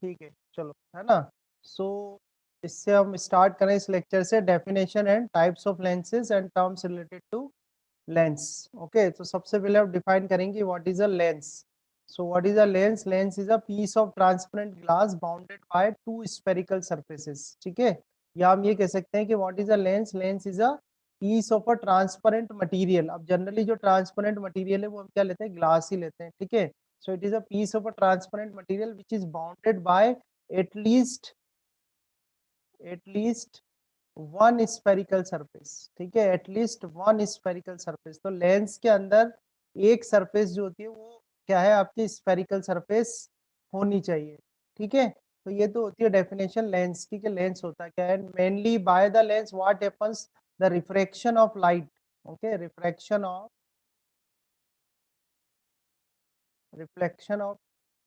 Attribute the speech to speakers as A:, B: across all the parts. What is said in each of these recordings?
A: ठीक है, चलो, है ना। सो इससे हम स्टार्ट करें इस लेक्चर से, definition and types of lenses and terms related to lens. Okay, तो सबसे पहले आप डिफाइन करेंगे what is a lens. So what is a lens? Lens is a piece of transparent glass bounded by two spherical surfaces. ठीक है, या हम ये कह सकते हैं कि what is a lens? Lens is a piece of a transparent material. अब जनरली जो ट्रांसपेरेंट मटेरियल है वो हम क्या लेते हैं? ग्लास ही लेते हैं। ठीक है, so it is a piece of a transparent material which is bounded by at least one spherical surface. ठीक है, एटलीस्ट वन स्फेरिकल सरफेस। तो लेंस के अंदर एक सरफेस जो होती है वो क्या है? आपकी स्फेरिकल सरफेस होनी चाहिए। ठीक है, तो ये तो होती है डेफिनेशन लेंस की, कि लेंस होता है क्या है? Mainly by the lens what happens? The refraction of light. Okay, reflection of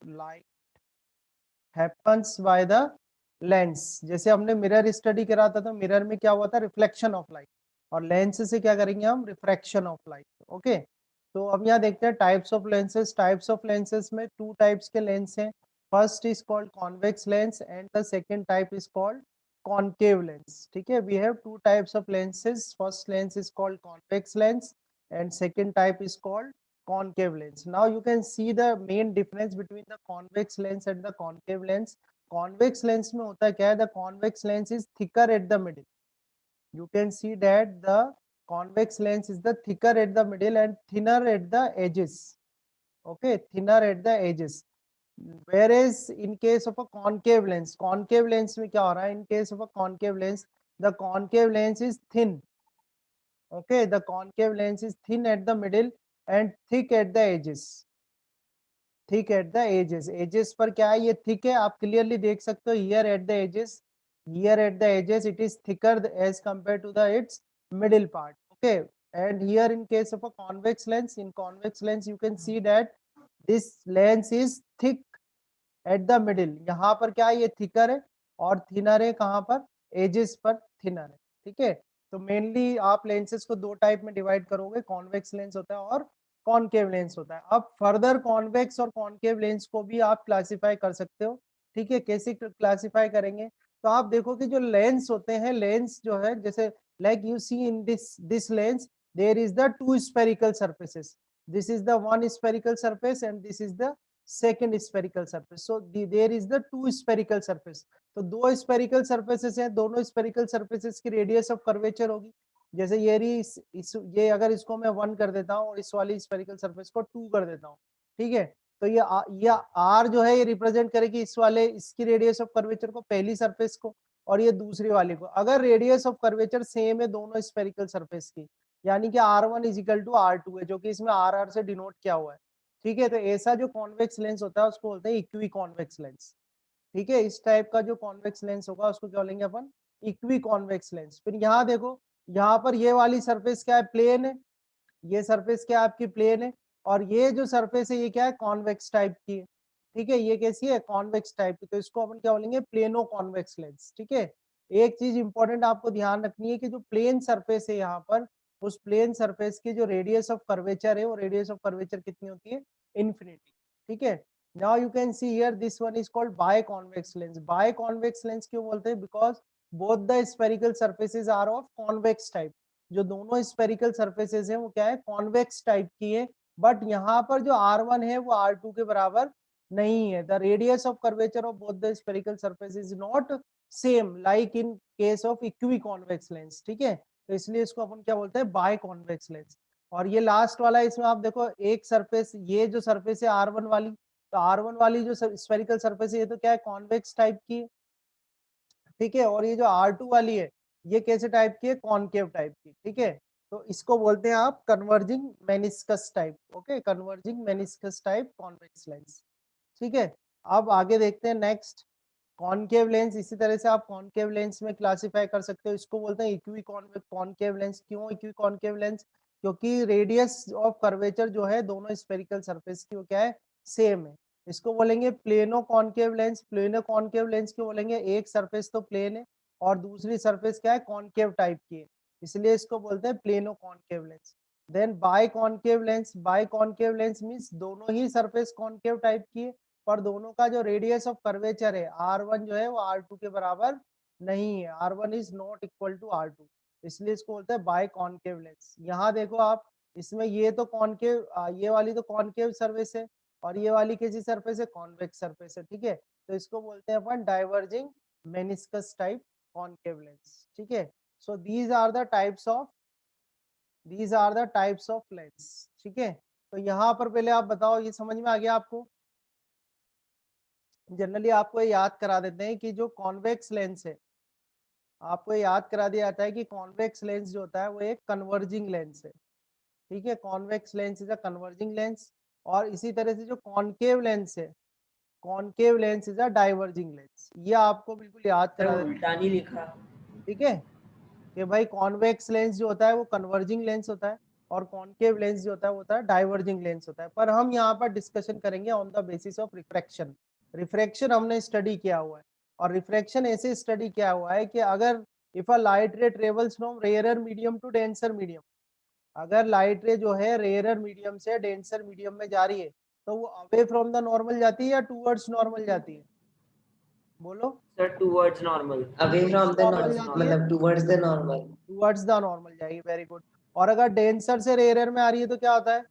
A: light happens by the lens. जैसे हमने मिरर स्टडी करा था, तो मिरर में क्या हुआ था? Reflection of light. और लेंस से क्या करेंगे हम? Refraction of light. ओके, तो अब यहाँ देखते हैं types of lenses. Types of lenses में टू टाइप्स के लेंस हैं। First is called convex lens and the second type is called concave lens. ठीक है, we have two types of lenses. First lens is called convex lens and second type is called concave lens. Now you can see the main difference between the convex lens and the concave lens. Convex lens में होता क्या है? The convex lens is thicker at the middle. You can see that the convex lens is the thicker at the middle and thinner at the edges. Okay, thinner at the edges. Whereas in case of a concave lens में क्या हो रहा है? In case of a concave lens, the concave lens is thin. Okay, the concave lens is thin at the middle and thick at the edges. Thick at the edges. Edges पर क्या है? ये thick है, आप clearly देख सकते हो। Here at the edges, here at the edges it is thicker as compare to the its middle part. Okay, and here in case of a convex lens, in convex lens you can see that this lens is thick at the middle. यहाँ पर क्या है? ये thicker है, और thinner है कहाँ पर? एजेस पर थिनर है। ठीक है, तो मेनली आप लेंसेज को दो टाइप में डिवाइड करोगे, कॉन्वेक्स लेंस होता है और कॉनकेव लेंस होता है। अब फर्दर कॉन्वेक्स और कॉनकेव लेंस को भी आप क्लासिफाई कर सकते हो। ठीक है, कैसे क्लासिफाई करेंगे? तो आप देखो कि जो लेंस होते हैं, लेंस जो है, जैसे like you see in this lens there is the two spherical surfaces. This is the one spherical surface and this is the second spherical surface. So there is the two spherical surface. तो दो spherical surfaces हैं, दोनों spherical surfaces की radius of curvature होगी। जैसे ये रही ये अगर इसको मैं 1 कर देता हूँ और इस वाली स्फेरिकल सरफेस को 2 कर देता हूँ। ठीक है, तो ये आर जो है ये रिप्रेजेंट करेगी इस वाले, इसकी रेडियस ऑफ कर्वेचर को, पहली सरफेस को, और ये दूसरी वाली को। अगर रेडियस ऑफ कर्वेचर सेम है दोनों स्फेरिकल सरफेस की, यानी कि R1 is equal to R2 है, जो कि इसमें RR से डिनोट किया हुआ है। ठीक है, तो ऐसा जो कॉन्वेक्स लेंस होता है उसको बोलते हैं इक्वी कॉन्वेक्स लेंस। ठीक है, इस टाइप का जो कॉन्वेक्स लेंस होगा उसको क्या बोलेंगे अपन? Equi convex lens. फिर यहाँ देखो, यहाँ पर ये वाली सरफेस क्या है? प्लेन है। ये सरफेस क्या है? आपकी प्लेन है। और ये जो सरफेस है ये क्या है? कॉन्वेक्स टाइप की है। ठीक है, ये कैसी है? कॉन्वेक्स टाइप की। तो इसको अपन क्या बोलेंगे? Plano convex lens. ठीक है, एक चीज इंपॉर्टेंट आपको ध्यान रखनी है कि जो प्लेन सरफेस है यहाँ पर, उस प्लेन सरफेस की जो रेडियस ऑफ कर्वेचर है, वो रेडियस ऑफ कर्वेचर कितनी होती है? इन्फिनिटी। ठीक है, now you can see here this one is called biconvex lens. Biconvex lens क्यों बोलते हैं? Because both the spherical surfaces are of convex type. जो दोनों स्फेरिकल सरफेसेस हैं वो क्या है? कॉन्वेक्स टाइप की है। बट यहाँ पर जो R1 है वो R2 के बराबर नहीं है। The radius of curvature of both the spherical surface is not same like in case of equiconvex lens. ठीक है, तो इसलिए इसको अपन क्या बोलते हैं? Biconvex lens. और ये लास्ट वाला, इसमें आप देखो एक सरफेस, ये जो सरफेस है R1 वाली, तो R1 वाली जो स्फेरिकल सरफेस है ये तो क्या है? कॉन्वेक्स टाइप की है। ठीक है, और ये जो R2 वाली है ये कैसे टाइप की है? कॉनकेव टाइप की। ठीक है, तो इसको बोलते हैं आप converging meniscus type. Okay, converging meniscus type convex lens. ठीक है, अब आगे देखते हैं नेक्स्ट, कॉनकेव लेंस। इसी तरह से आप कॉनकेव लेंस में क्लासिफाई कर सकते हो। इसको बोलते हैं इक्वी कॉनकेव लेंस। क्यों इक्वी कॉनकेव लेंस? क्योंकि रेडियस ऑफ कर्वेचर जो है दोनों स्फेरिकल सरफेस की वो क्या है? सेम है। इसको बोलेंगे plano concave lens. Plano concave lens क्यों बोलेंगे? एक सरफेस तो प्लेन है और दूसरी सरफेस क्या है? कॉनकेव टाइप की है, इसलिए इसको बोलते हैं plano concave lens. Then biconcave lens. Biconcave lens means दोनों ही सरफेस कॉनकेव टाइप की है पर दोनों का जो रेडियस ऑफ कर्वेचर है R1 जो है वो R2 के बराबर नहीं है, R1 is not equal to R2, इसलिए इसको बोलते हैं बाय कॉनकेव लेंस। यहाँ देखो आप, इसमें ये तो कॉनकेव, ये वाली तो कॉनकेव सरफेस है और ये वाली कैसी सरफेस है, कॉन्वेक्स सरफेस है, ठीक है। तो इसको बोलते हैं अपन diverging meniscus type concave lens, ठीक है। So these are the types of lens, ठीक है। तो यहाँ पर पहले आप बताओ, ये समझ में आ गया आपको? जनरली आपको ये याद करा देते हैं कि जो कॉन्वेक्स लेंस है, आपको याद करा दिया जाता है कि कॉन्वेक्स लेंस जो होता है वो एक कन्वर्जिंग लेंस है, ठीक है। Convex lens is a converging lens. और इसी तरह से जो कॉनकेव लेंस है, concave lens is a diverging lens. ये आपको बिल्कुल याद
B: सर
A: करा देते
B: उल्टा नहीं लिखा।
A: हैं, ठीक है, कि भाई कॉन्वेक्स लेंस जो होता है वो कन्वर्जिंग लेंस होता है और कॉनकेव लेंस जो होता है वो होता है डाइवर्जिंग लेंस होता है। पर हम यहाँ पर डिस्कशन करेंगे on the basis of refraction. Refraction हमने स्टडी किया हुआ है और रिफ्रैक्शन ऐसे स्टडी किया हुआ है कि अगर if a light ray travels from rarer medium to denser medium, अगर लाइट रे जो है रेयरर मीडियम से डेंसर मीडियम में जा रही है तो वो अवे फ्रॉम द नॉर्मल जाती है या टूवर्ड्स नॉर्मल जाती है? बोलो।
B: Sir towards normal.
C: Away from the
A: normal जाती है,
C: मतलब towards the normal.
A: Towards the normal जाएगी, वेरी गुड। और अगर डेंसर से रेयरर में आ रही है तो क्या होता है?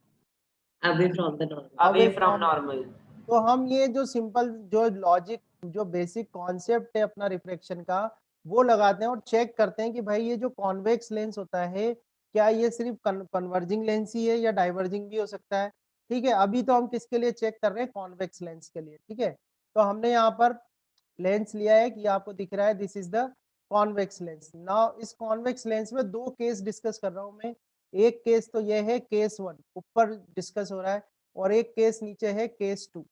C: Away from the normal.
B: Away
A: away
B: from
A: from.
B: Normal.
A: तो हम ये जो सिंपल जो लॉजिक जो बेसिक कॉन्सेप्ट है अपना रिफ्लेक्शन का, वो लगाते हैं और चेक करते हैं कि भाई ये जो कॉन्वेक्स लेंस होता है क्या ये सिर्फ कन्वर्जिंग लेंस ही है या डाइवर्जिंग भी हो सकता है, ठीक है। अभी तो हम किसके लिए चेक कर रहे हैं, कॉन्वेक्स लेंस के लिए, ठीक है। तो हमने यहाँ पर लेंस लिया है कि आपको दिख रहा है, this is the convex lens. Now इस कॉन्वेक्स लेंस में दो केस डिस्कस कर रहा हूँ मैं। एक केस तो ये है केस 1 ऊपर डिस्कस हो रहा है और एक केस नीचे है केस 2,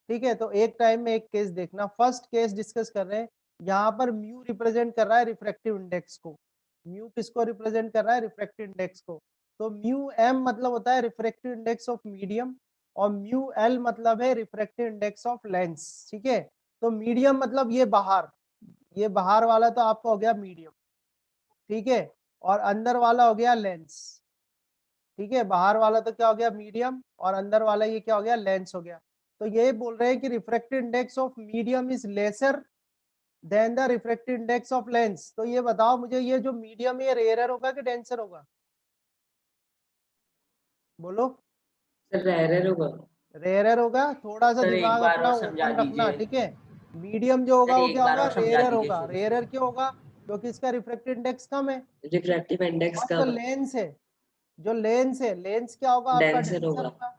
A: ठीक है। तो एक टाइम में एक केस देखना। फर्स्ट केस डिस्कस कर रहे हैं, यहाँ पर म्यू रिप्रेजेंट कर रहा है रिफ्रैक्टिव इंडेक्स को। म्यू किसको रिप्रेजेंट कर रहा है, रिफ्रैक्टिव इंडेक्स को। तो म्यू एम मतलब होता है रिफ्रैक्टिव इंडेक्स ऑफ मीडियम और म्यू एल मतलब है रिफ्रैक्टिव इंडेक्स ऑफ लेंस, ठीक है। तो मीडियम मतलब ये बाहर वाला तो आपका हो गया मीडियम, ठीक है, और अंदर वाला हो गया लेंस, ठीक है। बाहर वाला तो क्या हो गया, मीडियम, और अंदर वाला ये क्या हो गया, लेंस हो गया। तो ये बोल रहे हैं कि refractive index of medium is lesser than the refractive index of lens. तो ये बताओ मुझे, ये जो मीडियम है रेयरर होगा कि डेंसर होगा? बोलो।
C: सर रेयर होगा।
A: रेयरर होगा। थोड़ा सा
B: सर एक
A: दिमाग
B: बार
A: अपना
B: और समझा
A: ओपन रखना,
B: दीजिए।
A: ठीक है। मीडियम जो
B: सर
A: होगा वो
B: एक
A: क्या
B: बार
A: होगा,
B: और समझा
A: रेयरर
B: दीजिए
A: होगा।
B: शुरू से।
A: रेयरर क्यों होगा, क्योंकि इसका रिफ्रैक्टिव इंडेक्स कम है।
C: रिफ्रैक्टिव इंडेक्स
A: और
C: का
A: जो लेंस है, लेंस क्या होगा आपका,
C: डेंसर
A: डेंसर
C: होगा।
A: होगा।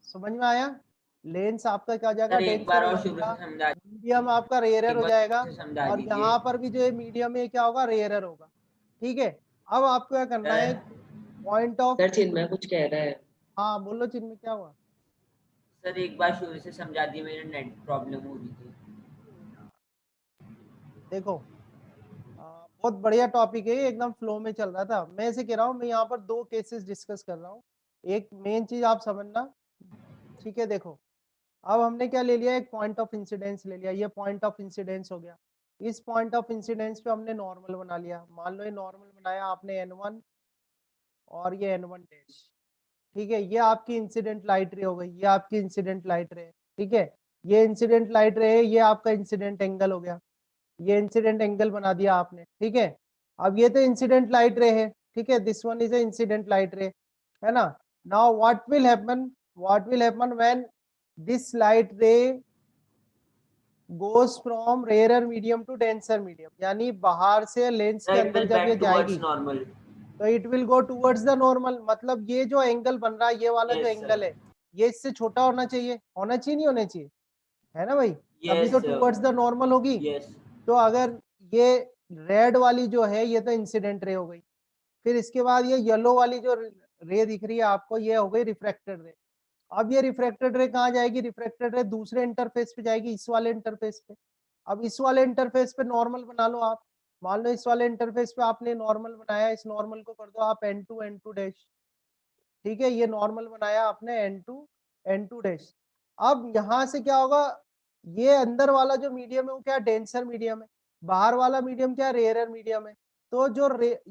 A: समझ में आया? लेंस आपका क्या हो जाएगा,
B: सर एक
A: डेंसर
B: बार
A: हो
B: और शुरू
A: जाएगा।
B: से समझा।
A: मीडियम आपका रेयरर
B: एक
A: हो
B: बार
A: जाएगा।
B: से समझा
A: और
B: दीजिए।
A: यहाँ पर भी जो है मीडियम है क्या होगा, रेयरर होगा, ठीक है। अब आपको क्या करना है,
B: सर
A: पॉइंट ऑफ,
C: सर चिन्मय कुछ कह रहा है।
A: हाँ बोलो चिन्ह, क्या हुआ?
B: सर एक बार शुरू से समझा दिए, मेरे नेट प्रॉब्लम हो रही थी।
A: देखो, बहुत बढ़िया टॉपिक है, एकदम फ्लो में चल रहा था। मैं ऐसे कह रहा हूँ, मैं यहाँ पर दो केसेस डिस्कस कर रहा हूँ। एक मेन चीज आप समझना, ठीक है। देखो, अब हमने क्या ले लिया, एक पॉइंट ऑफ इंसिडेंस ले लिया, ये पॉइंट ऑफ इंसिडेंस हो गया। इस पॉइंट ऑफ इंसिडेंस पे हमने नॉर्मल बना लिया। मान लो ये नॉर्मल बनाया आपने n1 और ये n1 डैश, ठीक है। ये आपकी इंसिडेंट लाइट रे हो गई, ये आपकी इंसिडेंट लाइट रे है, ठीक है। ये इंसिडेंट लाइट रे है, ये आपका इंसिडेंट एंगल हो गया, ये इंसिडेंट एंगल बना दिया आपने, ठीक है। अब ये तो इंसिडेंट लाइट रे है, ठीक है, this one is a incident light ray, है ना। Now what will happen when this light ray goes from rarer medium to denser medium, यानी बाहर से लेंस के
B: सर इट
A: अंदर
B: विल
A: जब ये
B: बैक टुवर्ड्स
A: जाएगी
B: नॉर्मल।
A: तो it will go towards the normal. मतलब ये जो एंगल बन रहा है, ये वाला जो
B: यस
A: एंगल
B: सर।
A: है, ये इससे छोटा होना चाहिए, नहीं होना चाहिए, है ना भाई? तभी
B: यस
A: तो
B: सर।
A: टूवर्ड्स द नॉर्मल होगी।
B: यस।
A: तो अगर ये रेड वाली जो है ये तो इंसिडेंट रे हो गई, फिर इसके बाद ये येलो वाली जो रे दिख रही है आपको, ये हो गई रिफ्रैक्टेड रे। अब ये रिफ्रैक्टेड रे कहाँ जाएगी, रिफ्रैक्टेड रे दूसरे इंटरफेस पे जाएगी, इस वाले इंटरफेस पे। अब इस वाले इंटरफेस पे नॉर्मल बना लो आप। मान लो इस वाले इंटरफेस पे आपने नॉर्मल बनाया, इस नॉर्मल को कर दो आप n2 डैश, ठीक है। ये नॉर्मल बनाया आपने n2 डैश। अब यहाँ से क्या होगा, ये अंदर वाला जो मीडियम है वो क्या, डेंसर मीडियम है। बाहर वाला मीडियम क्या, रेयरर मीडियम है। तो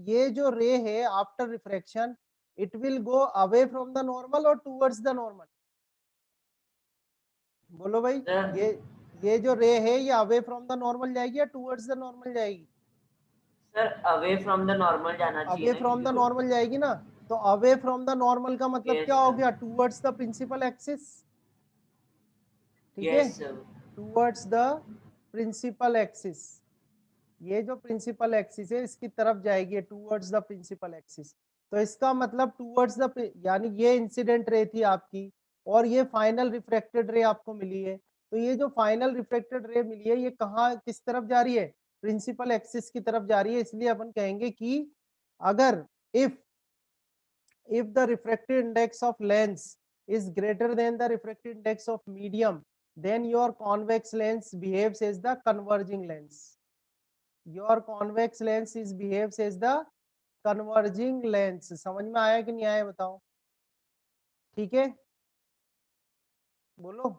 A: ये जो रे है after refraction, it will go away from the normal और टूवर्ड्स द नॉर्मल। बोलो भाई,
B: सर
A: ये जो रे है ये अवे फ्रॉम द नॉर्मल जाएगी या टूवर्ड्स द नॉर्मल जाएगी?
B: Sir away from the normal जाना चाहिए
A: अवे
B: ना,
A: फ्रॉम द
B: क्योंकि
A: नॉर्मल जाएगी ना, तो अवे फ्रॉम द नॉर्मल का मतलब
B: यस
A: क्या हो
B: सर,
A: गया? टूवर्ड्स द प्रिंसिपल एक्सिस, ठीक है,
B: yes sir,
A: towards the principal axis. ये जो प्रिंसिपल एक्सिस है इसकी तरफ जाएगी, टूवर्ड्स द प्रिंसिपल एक्सिस। तो इसका मतलब टूवर्ड्स द, यानी ये इंसिडेंट रे थी आपकी और ये फाइनल रिफ्रैक्टेड रे आपको मिली है। तो ये जो फाइनल रिफ्रैक्टेड रे मिली है ये कहाँ किस तरफ जा रही है? प्रिंसिपल एक्सिस की तरफ जा रही है। इसलिए अपन कहेंगे कि अगर if the refractive index of lens is greater than the refractive index of medium, then your convex lens behaves as the converging lens. Your convex lens is behaves as the converging lens. समझ में आया कि नहीं आया बताओ? ठीक है, बोलो,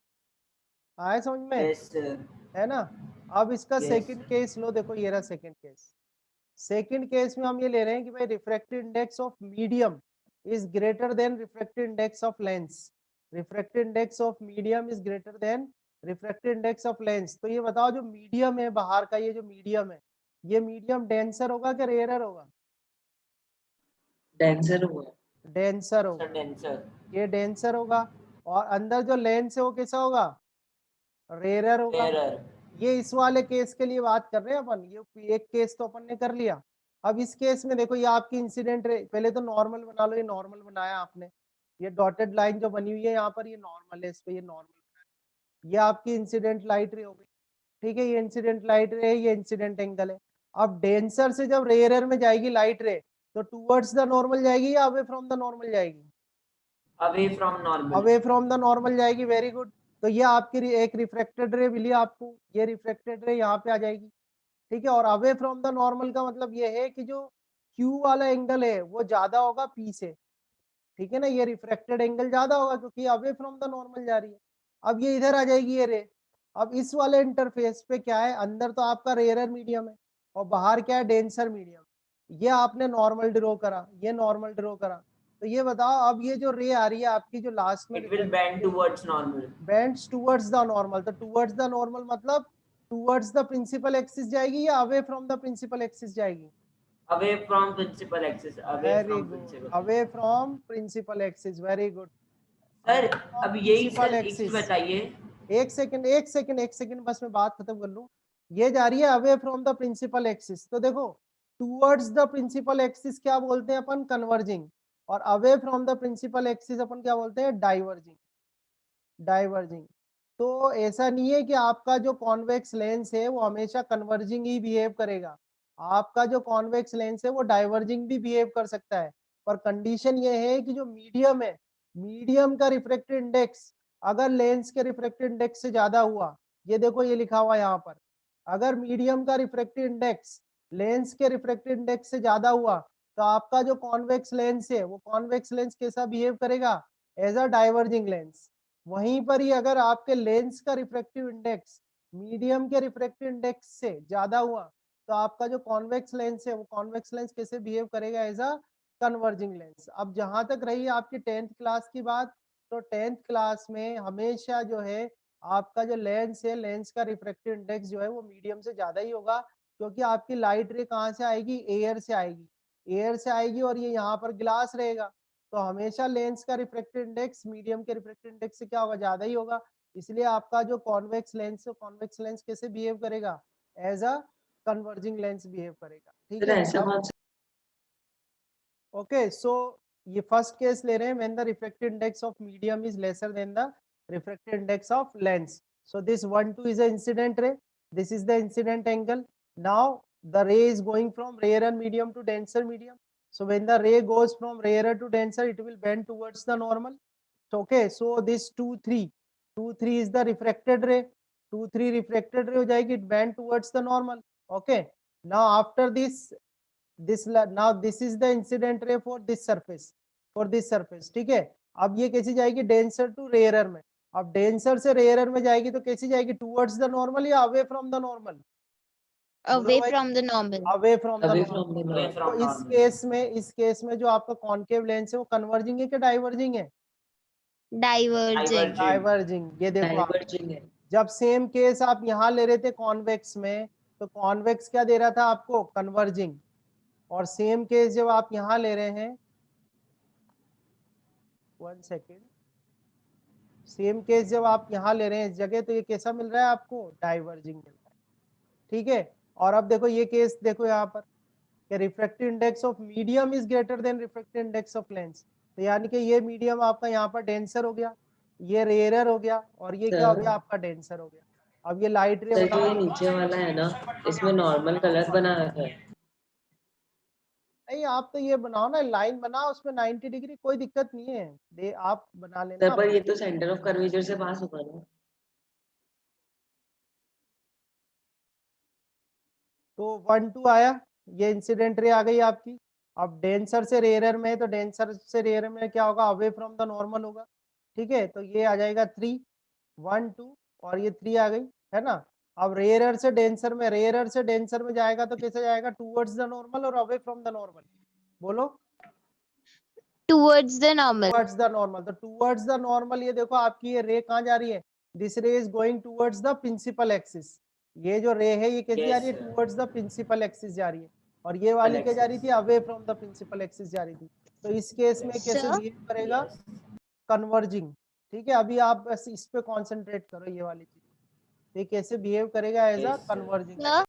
A: आया समझ में?
B: यस सर,
A: है ना? अब इसका
B: Yes.
A: सेकंड केस लो, देखो ये रहा सेकंड केस। सेकंड केस में हम ये ले रहे हैं कि भाई refractive index of medium is greater than refractive index of lens. Refractive index of medium is greater than refractive index of lens. तो ये बताओ जो मीडियम है बाहर का, ये जो मीडियम है, ये मीडियम डेंसर होगा कि रेयरर होगा?
C: डेंसर हुआ।
A: डेंसर होगा,
B: सर डेंसर,
A: ये डेंसर होगा। और अंदर जो लेंस है वो कैसा होगा? रेयरर होगा।
B: एरर,
A: ये इस वाले केस के लिए बात कर रहे हैं अपन, ये एक केस तो अपन ने कर लिया। अब इस केस में देखो ये आपकी इंसिडेंट रे, पहले तो नॉर्मल बना लो, ये नॉर्मल बनाया आपने, ये डॉटेड लाइन जो बनी हुई है यहाँ पर ये नॉर्मल है, इस पे ये नॉर्मल, ये आपकी इंसिडेंट लाइट रे हो गई, ठीक है, ये इंसिडेंट लाइट रे है, ये इंसिडेंट एंगल है। अब डेंसर से जब रेयरर में जाएगी लाइट रे, तो टूवर्ड्स द नॉर्मल जाएगी या अवे फ्रॉम द नॉर्मल जाएगी?
B: Away from normal,
A: away from the normal जाएगी, वेरी गुड। तो ये आपकी एक रिफ्रैक्टेड रे मिली आपको, ये रिफ्रैक्टेड रे यहाँ पे आ जाएगी, ठीक है। और अवे फ्रॉम द नॉर्मल का मतलब ये है कि जो Q वाला एंगल है वो ज्यादा होगा P से, ठीक है ना, ये रिफ्रैक्टेड एंगल ज्यादा होगा क्योंकि अवे फ्रॉम द नॉर्मल जा रही है। अब ये इधर आ जाएगी ये रे। अब इस वाले इंटरफेस पे क्या है, अंदर तो आपका रेयरर मीडियम है और बाहर क्या है, डेंसर मीडियम। ये आपने नॉर्मल ड्रॉ करा, ये नॉर्मल ड्रॉ करा, तो ये बताओ अब ये जो रे आ रही है आपकी जो लास्ट में
B: it will bend towards normal,
A: bends towards the normal, तो टुवर्ड्स द नॉर्मल मतलब टुवर्ड्स द प्रिंसिपल एक्सिस जाएगी या away from the principal axis जाएगी?
B: Away from principal axis, away
A: very
B: from
A: good,
B: principal.
A: Away from principal axis, very good.
B: Sir
A: away from
B: अब यही
A: principal
B: sir एक चीज
A: axis,
B: बताइए,
A: एक सेकंड बस मैं बात खत्म कर लूं। ये जा रही है away from the principal axis, तो देखो टुवर्ड्स द प्रिंसिपल एक्सिस क्या बोलते हैं अपन? कन्वर्जिंग। और away from the principal axis अपन क्या बोलते हैं? Diverging, diverging. तो ऐसा नहीं है कि आपका जो कॉन्वेक्स लेंस है वो हमेशा कन्वर्जिंग ही बिहेव करेगा, आपका जो कॉन्वेक्स लेंस है वो डाइवर्जिंग भी बिहेव कर सकता है। पर कंडीशन ये है कि जो मीडियम है, मीडियम का रिफ्रैक्टिव इंडेक्स अगर लेंस के रिफ्रैक्टिव इंडेक्स से ज्यादा हुआ, ये देखो ये लिखा हुआ यहाँ पर, अगर मीडियम का रिफ्रैक्टिव इंडेक्स लेंस के रिफ्रैक्टिव इंडेक्स से ज्यादा हुआ, तो आपका जो कॉन्वेक्स लेंस है वो कॉन्वेक्स लेंस कैसा बिहेव करेगा? As a diverging lens. वहीं पर ही अगर आपके लेंस का रिफ्रैक्टिव इंडेक्स मीडियम के रिफ्रैक्टिव इंडेक्स से ज्यादा हुआ, तो आपका जो कॉन्वेक्स लेंस है वो कॉन्वेक्स लेंस कैसे बिहेव करेगा? As a converging lens. अब जहां तक रही आपकी 10th क्लास की बात, तो 10th क्लास में हमेशा जो है आपका जो लेंस है, लेंस का रिफ्रैक्टिव इंडेक्स जो है वो मीडियम से ज्यादा ही होगा, क्योंकि आपकी लाइट रे कहाँ से आएगी? एयर से आएगी, एयर से आएगी और ये यहाँ पर ग्लास रहेगा, तो हमेशा लेंस का रिफ्रैक्टिव इंडेक्स मीडियम के रिफ्रैक्टिव इंडेक्स से क्या होगा? ज्यादा ही होगा। इसलिए आपका जो कॉन्वेक्स लेंस है, कॉन्वेक्स लेंस कैसे बिहेव करेगा? As a converging lens behave करेगा, ठीक
C: सर
A: है।
C: ऐसा
A: अब
C: कौन सा?
A: ओके, सो ये फर्स्ट केस ले रहे हैं, when the refractive index of medium is lesser than the refractive index of lens. So this 1 2 is an incident ray, this is the incident angle. Now the ray is going from rarer medium to denser medium, so when the ray goes from rarer to denser it will bend towards the normal. So okay, so this 2 3 is the refracted ray, 2 3 refracted ray हो जाएगी, it bend towards the normal. Okay, now after this now this is the incident ray for this surface, ठीक है। अब ये कैसी जाएगी? Denser to rarer में। अब डेंसर से रेयरर में जाएगी तो कैसी जाएगी? टुवर्ड्स द नॉर्मल या अवे फ्रॉम द नॉर्मल? बोलो
D: away
A: भाई,
D: from the normal.
A: Away from the
C: away
A: normal.
C: From the
B: away
C: normal.
B: From
A: तो
B: नॉर्मल,
A: इस केस में जो आपका कॉन्केव लेंस है वो कन्वर्जिंग है कि डाइवर्जिंग है?
D: Diverging.
A: डाइवर्जिंग। ये देखो आप,
C: डाइवर्जिंग है।
A: जब सेम केस आप यहाँ ले रहे थे कॉन्वेक्स में, तो कॉन्वेक्स क्या दे रहा था आपको, कन्वर्जिंग। और सेम केस जब आप यहाँ ले रहे हैं, 1 सेकेंड, सेम केस जब आप यहाँ ले रहे हैं इस जगह, तो ये कैसा मिल रहा है आपको, डाइवर्जिंग मिल रहा है। ठीक है, और अब देखो ये केस देखो यहाँ पर, refractive index of medium is greater than refractive index of lens. तो यानी कि ये मीडियम आपका यहाँ पर डेंसर हो गया, ये रेयरर हो गया, और ये क्या हो गया आपका डेंसर हो गया। अब ये लाइट रे
C: सर जो ये
A: बनाओ,
C: नीचे वाला है ना, इसमें नॉर्मल कलर बना रखा है।
A: नहीं आप तो ये बनाओ ना, लाइन बनाओ उसमें 90 डिग्री, कोई दिक्कत नहीं है, दे आप बना लेना।
C: सर पर ये तो सेंटर ऑफ कर्वेचर से पास होगा ना।
A: तो 1 2 आया, ये इंसिडेंट रे आ गई आपकी। अब डेंसर से रेयरर में, तो डेंसर से रेयरर में क्या होगा, अवे फ्रॉम द नॉर्मल होगा। ठीक है, तो ये आ जाएगा 3 1 2, और ये 3 आ गई, है ना। अब रेयरर से डेंसर में, रेयरर से डेंसर में जाएगा तो कैसे जाएगा, टूवर्ड्स द नॉर्मल और अवे फ्रॉम द नॉर्मल, बोलो।
D: Towards the normal.
A: Towards the normal, तो टूवर्ड्स द नॉर्मल, ये देखो आपकी ये रे कहाँ जा रही है, this ray is going towards the principal axis. ये जो रे है ये कैसी जा रही है,
B: Yes, sir.
A: Towards the principal axis जा रही है, और ये वाली क्या जा रही थी, away from the principal axis जा रही थी। तो इस केस में कैसे
D: Sir?
A: बिहेव करेगा, कन्वर्जिंग। ठीक है, अभी आप बस इस पे कॉन्सेंट्रेट करो, ये वाली चीज, ये कैसे बिहेव करेगा as a
B: Yes, sir.
A: Converging.
D: Sir?